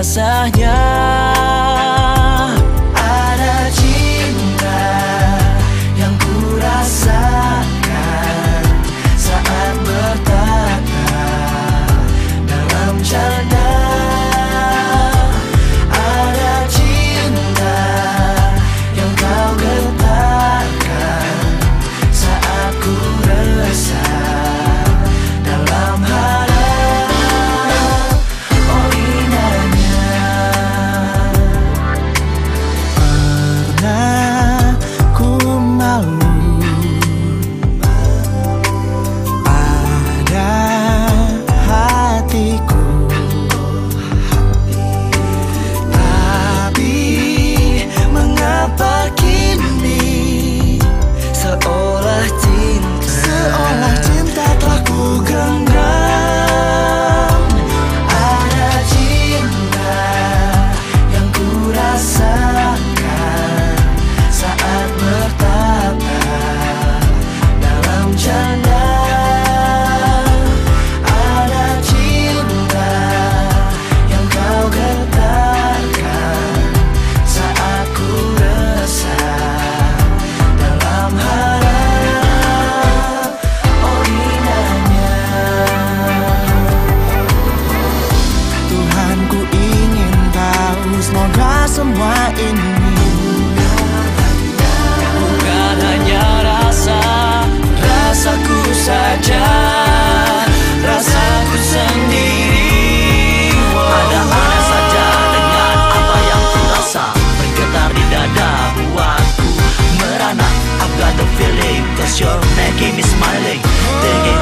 rasanya. Ada cinta yang ku rasakan saat bertata dalam canda. Ada cinta yang kau getarkan saat ku resah dalam harap. Oh indahnya. Pernah ku malu pada hatiku, Tapi mengapa kini seolah cinta telah ku genggam. Ada cinta yang ku rasakan saat bertapa dalam canda. Ada cinta yang kau getarkan saat ku resah dalam harap. Oh indahnya. Tuhan ku ingin tahu semoga semua ini Bukan hanya rasaku saja, rasaku sendiri. Ada saja dengan apa yang ku rasa, bergetar di dada buatku merana. I've got the feeling, 'cause you're making me smiling. Thinking